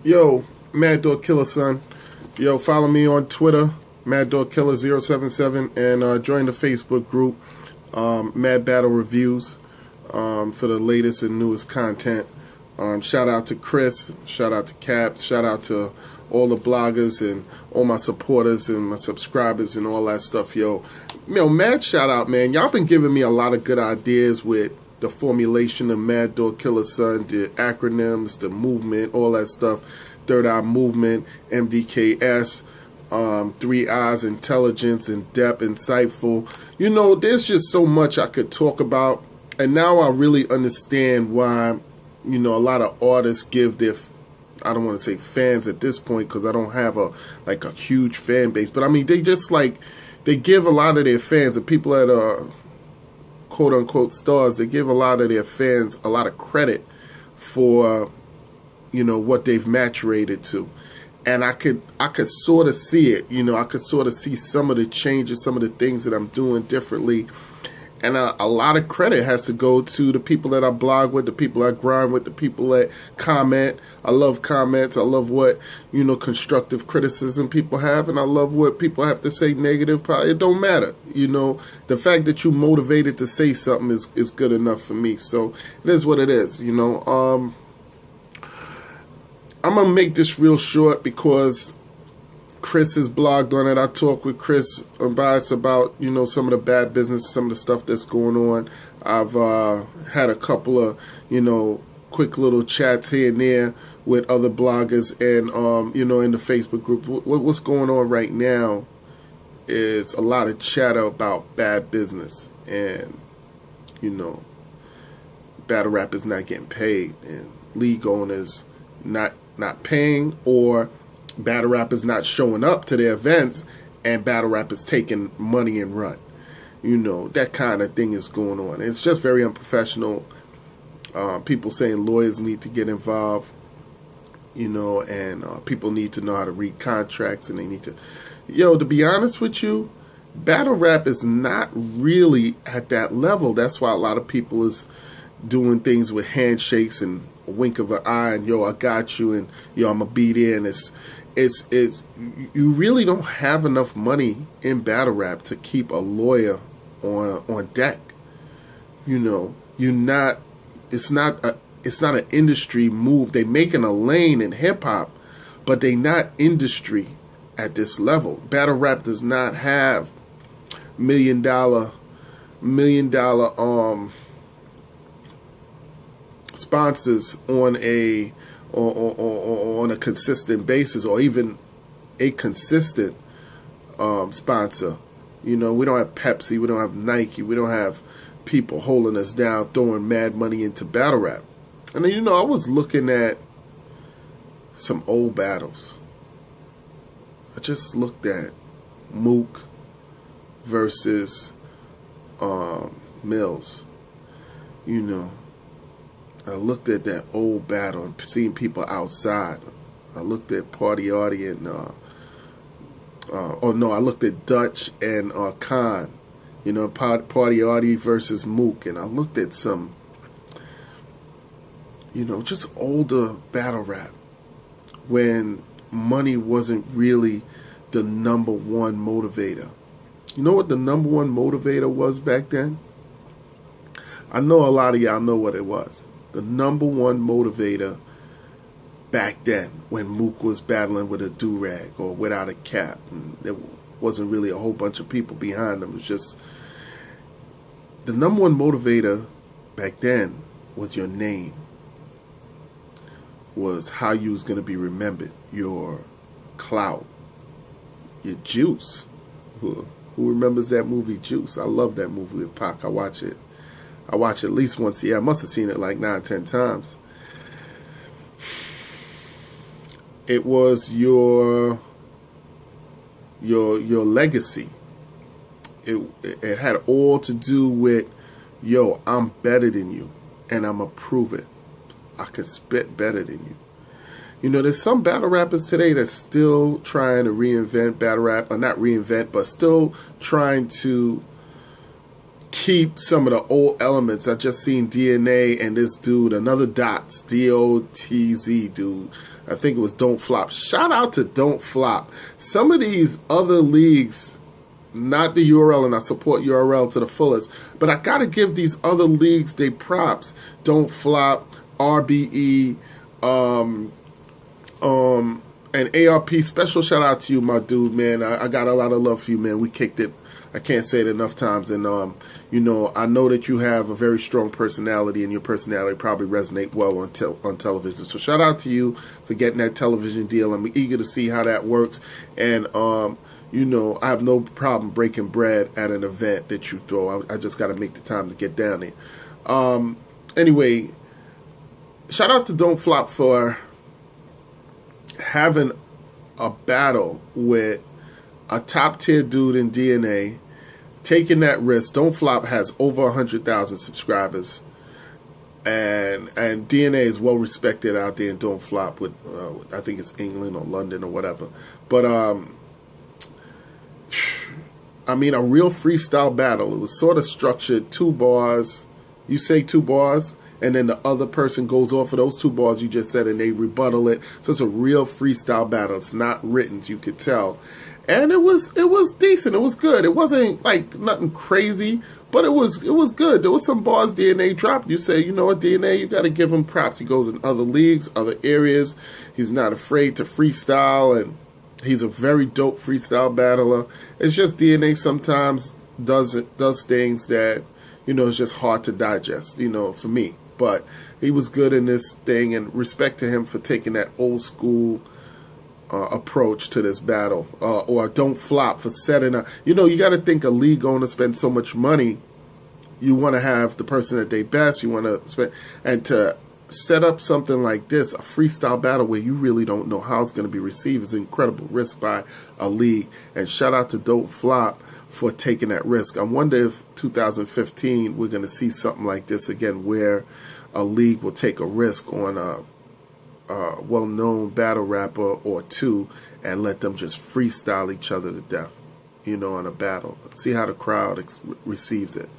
Yo, Mad Dog Killer, son. Yo, follow me on Twitter, Mad Dog Killer 077, and join the Facebook group, Mad Battle Reviews, for the latest and newest content. Shout out to Chris, shout out to Caps, shout out to all the bloggers and all my supporters and my subscribers and all that stuff, yo. Mad shout out, man. Y'all been giving me a lot of good ideas with the formulation of Mad Dog Killer, son, the acronyms, the movement, all that stuff. Third Eye Movement, MDKS, Three Eyes, Intelligence, and Depth, Insightful. You know, there's just so much I could talk about. And now I really understand why, you know, a lot of artists give their, I don't want to say fans at this point because I don't have a huge fan base. But I mean, they just they give a lot of their fans, the people that are quote unquote stars, they give a lot of their fans a lot of credit for, you know, what they've maturated to. And I could sort of see it, you know, I could sort of see some of the changes, some of the things that I'm doing differently. And a lot of credit has to go to the people that I blog with, the people I grind with, the people that comment. I love comments. I love what, you know, constructive criticism people have. And I love what people have to say negative. It don't matter. You know, the fact that you motivated to say something is good enough for me. So it is what it is, you know. I'm going to make this real short because Chris has blogged on it. I talked with Chris Unbiased about, you know, some of the bad business, some of the stuff that's going on. I've had a couple of, you know, quick little chats here and there with other bloggers and, you know, in the Facebook group. What's going on right now is a lot of chatter about bad business and, you know, battle rappers not getting paid and league owners not paying, or battle rappers not showing up to their events and battle rappers taking money and run. You know, that kind of thing is going on. It's just very unprofessional. People saying lawyers need to get involved, you know, and people need to know how to read contracts, and they need to, yo, to be honest with you, battle rap is not really at that level. That's why a lot of people is doing things with handshakes and a wink of an eye and, yo, I got you, and, yo, I'm gonna be there. And it's you really don't have enough money in battle rap to keep a lawyer on deck. You know, it's not an industry move. They making a lane in hip hop, but they not industry at this level. Battle rap does not have million dollar sponsors on a consistent basis, or even a consistent sponsor. You know, we don't have Pepsi, we don't have Nike, we don't have people holding us down, throwing mad money into battle rap. And then, you know, I was looking at some old battles. I just looked at Mook versus Mills. You know, I looked at that old battle and seeing people outside. I looked at Party Artie and I looked at Dutch and Khan. You know, Party Artie versus Mook, and I looked at some, you know, just older battle rap when money wasn't really the number one motivator. You know what the number one motivator was back then? I know a lot of y'all know what it was. The number one motivator back then, when Mook was battling with a do-rag or without a cap, and there wasn't really a whole bunch of people behind him. It was just, the number one motivator back then was your name, was how you was going to be remembered, your clout, your juice. Who remembers that movie Juice? I love that movie with Pac. I watch it at least once a year. I must have seen it like 9-10 times. It was your legacy. It had all to do with, yo, I'm better than you, and I'm gonna prove it. I could spit better than you. You know, there's some battle rappers today that's still trying to reinvent battle rap, or not reinvent, but still trying to keep some of the old elements. I just seen DNA and this dude, another Dots, DOTZ dude. I think it was Don't Flop. Shout out to Don't Flop. Some of these other leagues, not the URL, and I support URL to the fullest, but I gotta give these other leagues they props. Don't Flop, r.b.e, and ARP. Special shout out to you, my dude, man. I got a lot of love for you, man. We kicked it. I can't say it enough times, and you know, I know that you have a very strong personality, and your personality probably resonate well on television. So shout out to you for getting that television deal. I'm eager to see how that works, and you know, I have no problem breaking bread at an event that you throw. I just got to make the time to get down there. Anyway, shout out to Don't Flop for having a battle with a top tier dude in DNA, taking that risk. Don't Flop has over 100,000 subscribers, and DNA is well respected out there. And Don't Flop with I think it's England or London or whatever. But I mean, a real freestyle battle. It was sort of structured, 2 bars. You say 2 bars, and then the other person goes off of those 2 bars you just said, and they rebuttal it. So it's a real freestyle battle. It's not written, you could tell. And it was decent. It was good. It wasn't like nothing crazy, but it was good. There was some bars DNA dropped. You say, you know what, DNA, you got to give him props. He goes in other leagues, other areas. He's not afraid to freestyle, and he's a very dope freestyle battler. It's just DNA sometimes does things that, you know, it's just hard to digest, you know, for me. But he was good in this thing, and respect to him for taking that old school approach to this battle. Or Don't Flop for setting up. You know, you got to think a league owner spends so much money. You want to have the person at their best. You want to spend, and to set up something like this, a freestyle battle where you really don't know how it's going to be received, is an incredible risk by a league. And shout out to Don't Flop for taking that risk. I wonder if 2015 we're going to see something like this again, where a league will take a risk on a well-known battle rapper or two and let them just freestyle each other to death, you know, in a battle. See how the crowd receives it.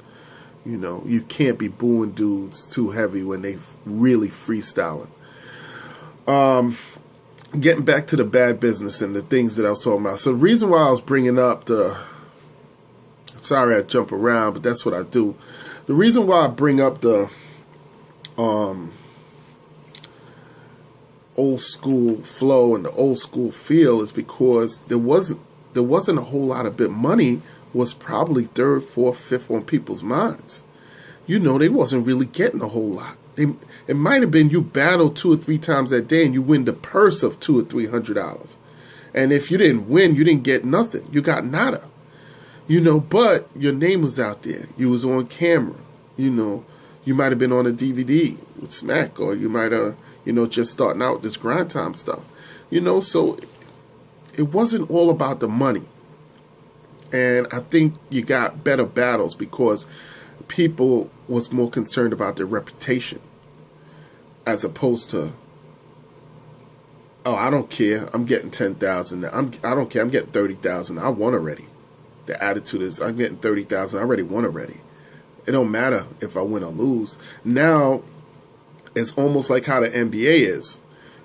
You know, you can't be booing dudes too heavy when they really freestyling. Getting back to the bad business and the things that I was talking about. So the reason why I was bringing up the, sorry I jump around, but that's what I do. The reason why I bring up the old school flow and the old school feel is because there wasn't a whole lot of bit. Money was probably 3rd, 4th, 5th on people's minds. You know, they wasn't really getting a whole lot. It might have been you battle 2 or 3 times that day and you win the purse of $200 or $300. And if you didn't win, you didn't get nothing. You got nada. You know, but your name was out there. You was on camera. You know, you might have been on a DVD with Smack, or you might have, you know, just starting out this grind time stuff. You know, so it wasn't all about the money. And I think you got better battles because people was more concerned about their reputation, as opposed to, oh, I don't care, I'm getting 10,000. I don't care, I'm getting 30,000. I won already. The attitude is, I'm getting 30,000. I already won already. It don't matter if I win or lose. Now, it's almost like how the NBA is,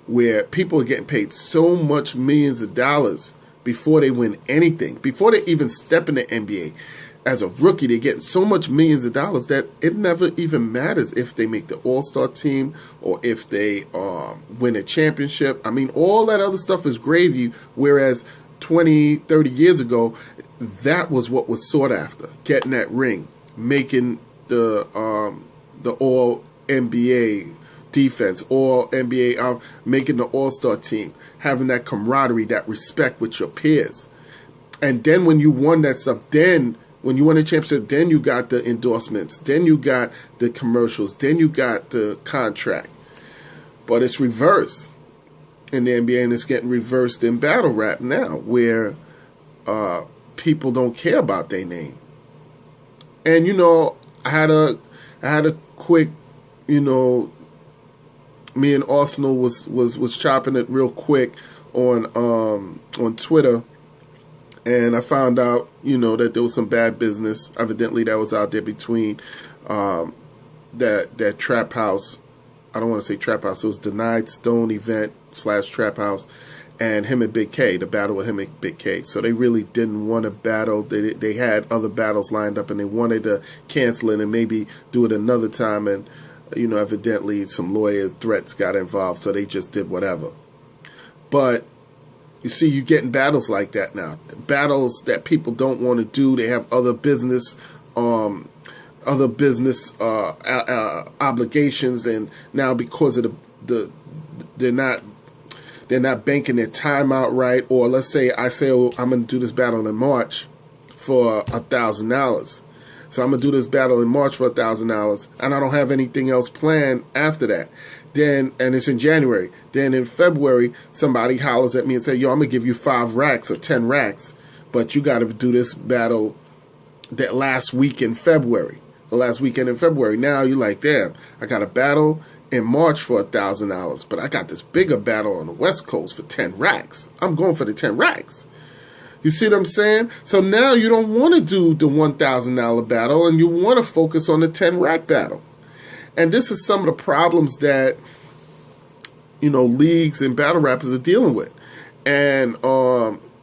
where people are getting paid so much millions of dollars before they win anything, before they even step in the NBA. As a rookie, they're getting so much millions of dollars that it never even matters if they make the All-Star team or if they win a championship. I mean, all that other stuff is gravy, whereas 20, 30 years ago, that was what was sought after. Getting that ring, making the All-NBA defense, All-NBA, making the All-Star team, having that camaraderie, that respect with your peers. And then when you won that stuff, then when you won a championship, then you got the endorsements, then you got the commercials, then you got the contract. But it's reversed in the NBA, and it's getting reversed in battle rap now, where people don't care about their name. And you know, I had a quick, you know, me and Arsenal was chopping it real quick on Twitter, And I found out, that there was some bad business evidently that was out there between that trap house. I don't want to say trap house. It was Denied Stone event / trap house, and him and Big K, the battle with him and Big K. So they really didn't want to battle. They had other battles lined up, and they wanted to cancel it and maybe do it another time. And evidently some lawyer threats got involved, so they just did whatever. But you see, you're getting battles like that now. Battles that people don't want to do. They have other business obligations, and now because of the they're not banking their time out right. Or let's say I say, oh, I'm going to do this battle in March for $1,000. So I'm going to do this battle in March for $1,000, and I don't have anything else planned after that. And it's in January. Then in February, somebody hollers at me and say, yo, I'm going to give you 5 racks or 10 racks, but you got to do this battle that last week in February, the last weekend in February. Now you're like, damn, I got a battle in March for $1,000, but I got this bigger battle on the West Coast for 10 racks. I'm going for the 10 racks. You see what I'm saying? So now you don't want to do the $1,000 battle, and you want to focus on the 10 rack battle. And this is some of the problems that, leagues and battle rappers are dealing with. And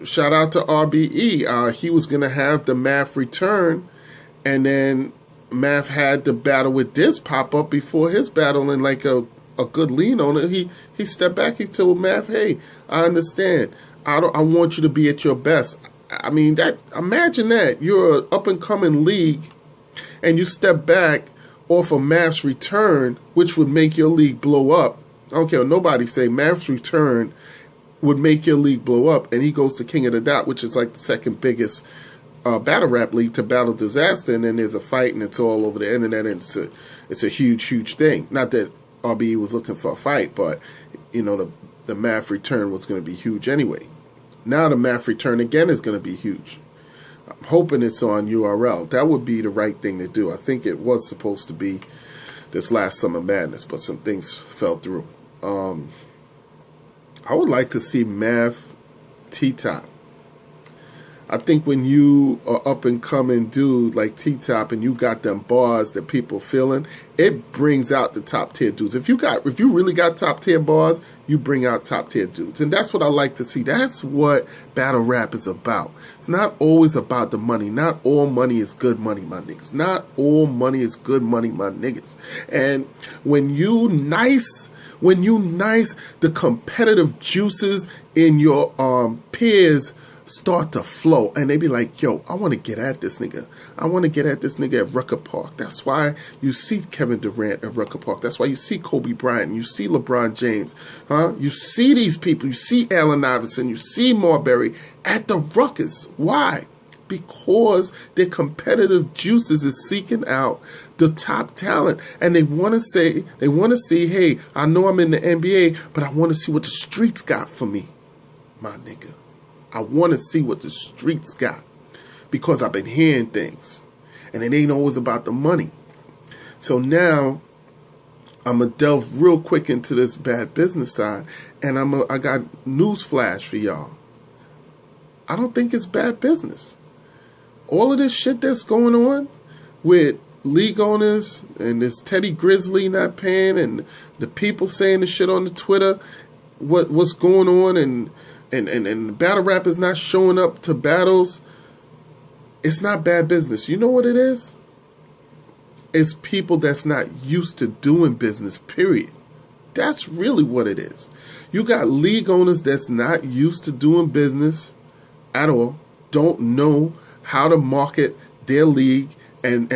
shout out to r.b.e. He was going to have the Math return, and then Math had the battle with Diz pop up before his battle, and like a good lean on it. He stepped back. He told Math, hey, I understand. I want you to be at your best. I mean, imagine that. You're an up-and-coming league, and you step back off of Math's return, which would make your league blow up. I don't care what nobody say. Math's return would make your league blow up, and he goes to King of the Dot, which is like the second biggest battle rap league, to Battle Disaster, and then there's a fight, and it's all over the internet, and it's a huge thing. Not that r.b.e. was looking for a fight, but the Math return was going to be huge anyway. Now the Math return again is going to be huge. I'm hoping it's on URL. That would be the right thing to do. I think it was supposed to be this last Summer Madness, but some things fell through. I would like to see Math T-Top. I think when you are up and coming dude like T-Top and you got them bars that people feeling, it brings out the top tier dudes. If you really got top tier bars, you bring out top tier dudes. And that's what I like to see. That's what battle rap is about. It's not always about the money. Not all money is good money, my niggas. Not all money is good money, my niggas. And when you nice, the competitive juices in your peers start to flow, and they be like, yo, I want to get at this nigga. I want to get at this nigga at Rucker Park. That's why you see Kevin Durant at Rucker Park. That's why you see Kobe Bryant. You see LeBron James. You see these people. You see Allen Iverson. You see Marbury at the Ruckers. Why? Because their competitive juices is seeking out the top talent, and they want to see, hey, I know I'm in the NBA, but I want to see what the streets got for me, my nigga. I want to see what the streets got, because I've been hearing things, and it ain't always about the money. So now I'm going to delve real quick into this bad business side, and I got news flash for y'all. I don't think it's bad business. All of this shit that's going on with league owners and this Teddy Grizzly not paying, and the people saying the shit on the Twitter, what's going on, and battle rappers not showing up to battles, it's not bad business. You know what it is? It's people that's not used to doing business, period. That's really what it is. You got league owners that's not used to doing business at all, don't know how to market their league and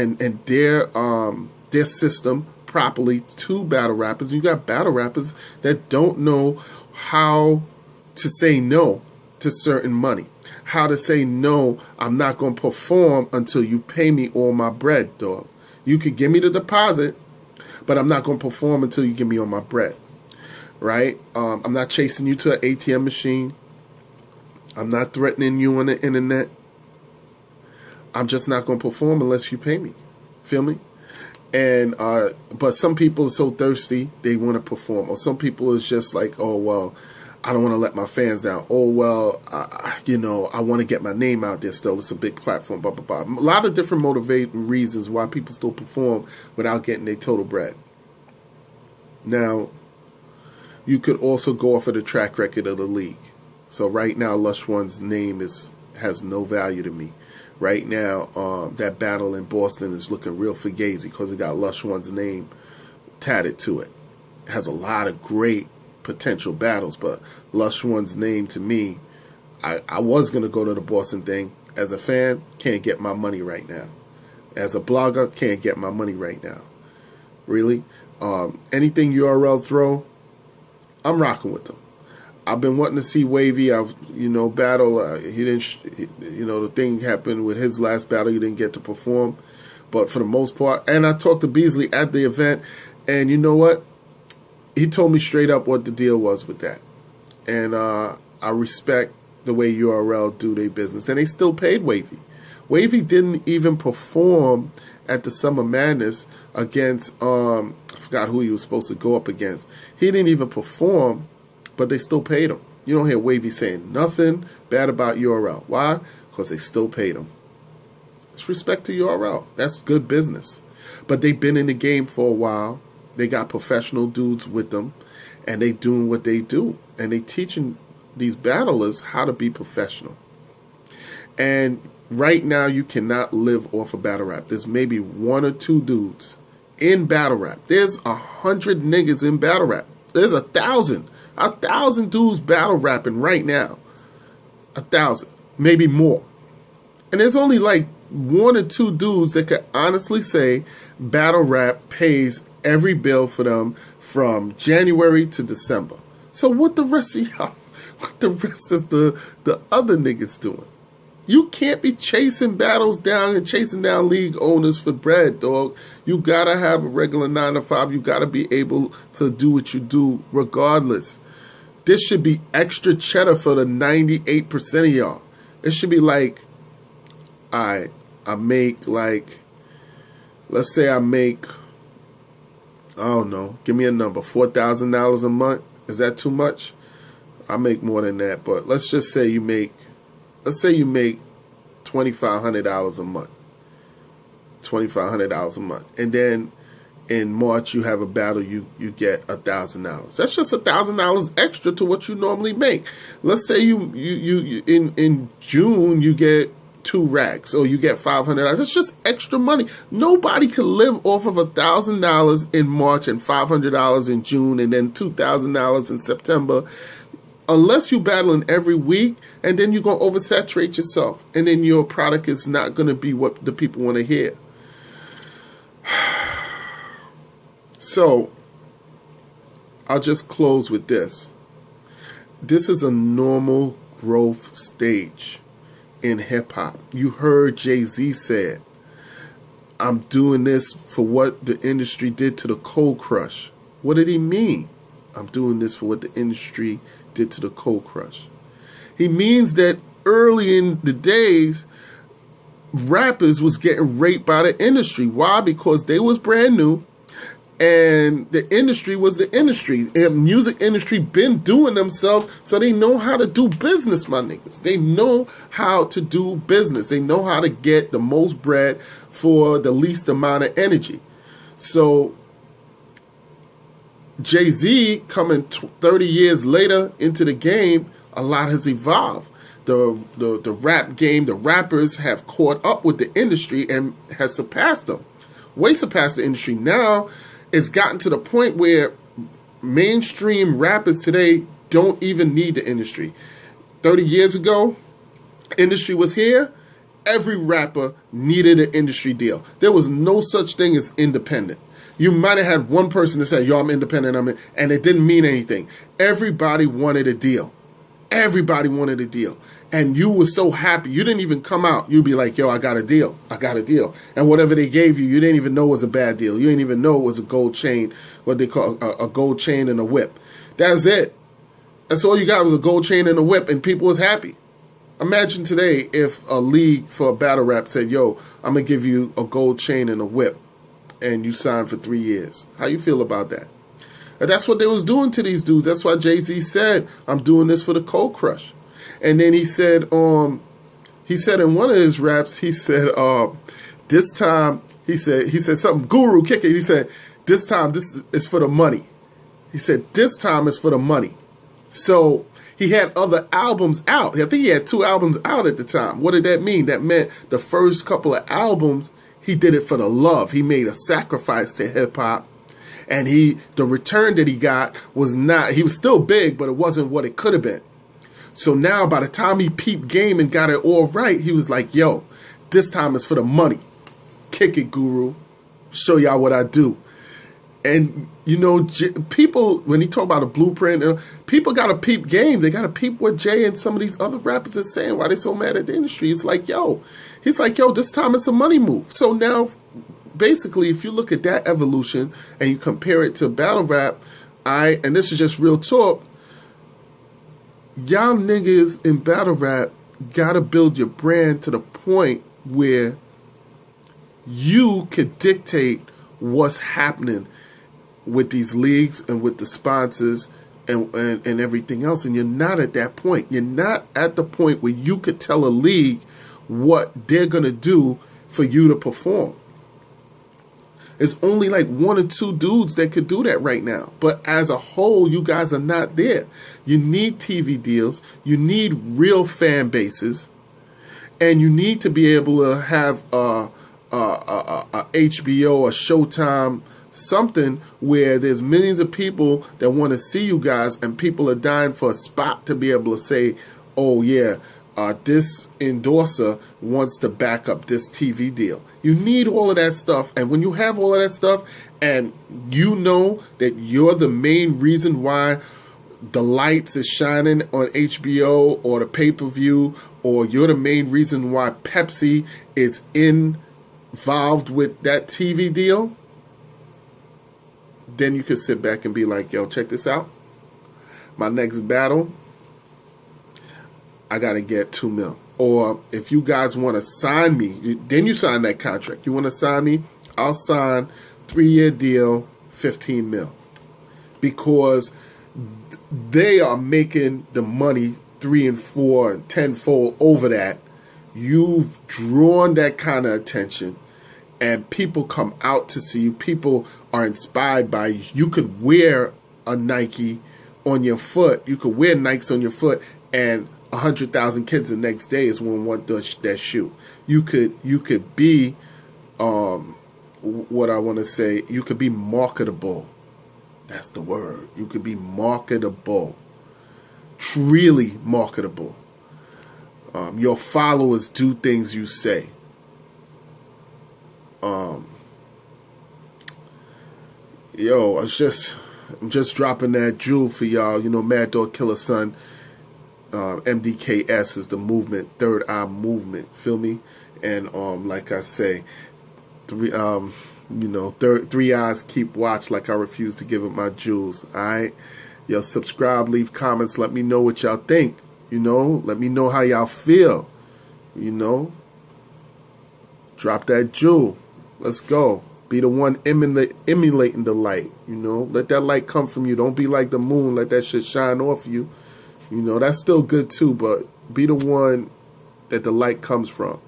their system properly to battle rappers. You got battle rappers that don't know how to say no to certain money, how to say no, I'm not going to perform until you pay me all my bread, dog. You could give me the deposit, but I'm not going to perform until you give me all my bread, right? I'm not chasing you to an ATM machine. I'm not threatening you on the internet. I'm just not going to perform unless you pay me. Feel me? And but some people are so thirsty they want to perform, or some people is just like, oh well, I don't want to let my fans down. Oh, well, I want to get my name out there still. It's a big platform, blah, blah, blah. A lot of different motivating reasons why people still perform without getting their total bread. Now, you could also go off of the track record of the league. So right now, Lush One's name has no value to me. Right now, that battle in Boston is looking real fugazi because it got Lush One's name tatted to it. It has a lot of great potential battles, but Lush One's name to me, I was going to go to the Boston thing. As a fan, can't get my money right now. As a blogger, can't get my money right now. Really? Anything URL throw, I'm rocking with them. I've been wanting to see Wavy, battle. He didn't, the thing happened with his last battle. He didn't get to perform, but for the most part, and I talked to Beasley at the event, and you know what? He told me straight up what the deal was with that, and I respect the way URL do their business, and they still paid Wavy. Wavy didn't even perform at the Summer Madness against I forgot who he was supposed to go up against. He didn't even perform, but they still paid him. You don't hear Wavy saying nothing bad about URL. Why? Because they still paid him. It's respect to URL. That's good business. But they've been in the game for a while. They got professional dudes with them, and they doing what they do. And they teaching these battlers how to be professional. And right now, you cannot live off of battle rap. There's maybe 1 or 2 dudes in battle rap. There's 100 niggas in battle rap. There's 1,000. 1,000 dudes battle rapping right now. 1,000, maybe more. And there's only like 1 or 2 dudes that could honestly say battle rap pays every bill for them from January to December. So what the rest of y'all, what the rest of the other niggas doing? You can't be chasing battles down and chasing down league owners for bread, dog. You gotta have a regular 9 to 5. You gotta be able to do what you do regardless. This should be extra cheddar for the 98% of y'all. It should be like, I make like, let's say I make, I don't know, give me a number, $4,000 a month. Is that too much? I make more than that, but let's just say you make, $2,500 a month. $2,500 a month. And then in March you have a battle, you get $1,000. That's just $1,000 extra to what you normally make. Let's say you in June you get 2 racks, or you get $500. It's just extra money. Nobody can live off of $1,000 in March and $500 in June and then $2,000 in September, unless you battling every week, and then you're going to oversaturate yourself, and then your product is not going to be what the people want to hear. So I'll just close with this. This is a normal growth stage in hip-hop. You heard Jay-Z said, I'm doing this for what the industry did to the Cold Crush. What did he mean? I'm doing this for what the industry did to the Cold Crush. He means that early in the days, rappers was getting raped by the industry. Why? Because they was brand new, and the industry was the industry. And music industry been doing themselves, so they know how to do business, my niggas. They know how to do business. They know how to get the most bread for the least amount of energy. So Jay-Z coming 30 years later into the game, a lot has evolved. The rap game, the rappers have caught up with the industry and has surpassed them. Way surpassed the industry. Now it's gotten to the point where mainstream rappers today don't even need the industry. 30 years ago, industry was here. Every rapper needed an industry deal. There was no such thing as independent. You might have had one person that said, yo, I'm independent, and it didn't mean anything. Everybody wanted a deal. Everybody wanted a deal. And you were so happy. You didn't even come out. You'd be like, yo, I got a deal. I got a deal. And whatever they gave you, you didn't even know was a bad deal. You didn't even know it was a gold chain, what they call a gold chain and a whip. That's it. That's all you got was a gold chain and a whip, and people was happy. Imagine today if a league for a battle rap said, yo, I'm going to give you a gold chain and a whip, and you signed for 3 years. How you feel about that? And that's what they was doing to these dudes. That's why Jay-Z said, "I'm doing this for the Cold Crush." And then he said in one of his raps, he said, this time, he said something, Guru, kick it. He said, this time, this is for the money. He said, this time is for the money. So he had other albums out. I think he had 2 albums out at the time. What did that mean? That meant the first couple of albums, he did it for the love. He made a sacrifice to hip-hop. And the return that he got was not, he was still big, but it wasn't what it could have been. So now by the time he peeped game and got it all right, he was like, yo, this time is for the money. Kick it, Guru. Show y'all what I do. And, you know, people, when he talk about a blueprint, people got to peep game. They got to peep what Jay and some of these other rappers are saying, why they so mad at the industry. It's like, yo, he's like, yo, this time it's a money move. So now, basically, if you look at that evolution and you compare it to battle rap, and this is just real talk, y'all niggas in battle rap got to build your brand to the point where you could dictate what's happening with these leagues and with the sponsors and everything else. And you're not at that point. You're not at the point where you could tell a league what they're going to do for you to perform. It's only like 1 or 2 dudes that could do that right now. But as a whole, you guys are not there. You need TV deals. You need real fan bases. And you need to be able to have a HBO, a Showtime, something where there's millions of people that want to see you guys, and people are dying for a spot to be able to say, oh yeah, this endorser wants to back up this TV deal. You need all of that stuff, and when you have all of that stuff, and you know that you're the main reason why the lights is shining on HBO or the pay-per-view, or you're the main reason why Pepsi is involved with that TV deal, then you could sit back and be like, yo, check this out. My next battle, I got to get 2 mil. Or if you guys want to sign me, then you sign that contract. You want to sign me? I'll sign 3-year deal, 15 mil. Because they are making the money 3 and 4 and 10-fold over that. You've drawn that kind of attention, and people come out to see you. People are inspired by you. You could wear a Nike on your foot. You could wear Nikes on your foot, and 100,000 kids the next day is going to want that shoe. You could be, what I want to say, you could be marketable. That's the word. You could be marketable. Really marketable. Your followers do things you say. Yo, I'm just dropping that jewel for y'all. You know, Mad Dog Killer Son. MDKS is the movement, Third Eye Movement. Feel me? And like I say, three eyes keep watch. Like I refuse to give up my jewels. All right, yo, subscribe, leave comments. Let me know what y'all think. You know, let me know how y'all feel. You know, drop that jewel. Let's go. Be the one emulating the light. You know, let that light come from you. Don't be like the moon. Let that shit shine off you. You know, that's still good too, but be the one that the light comes from.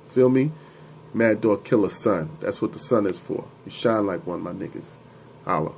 Feel me? Mad Dog Killer Son. That's what the sun is for. You shine like one, my niggas. Holla.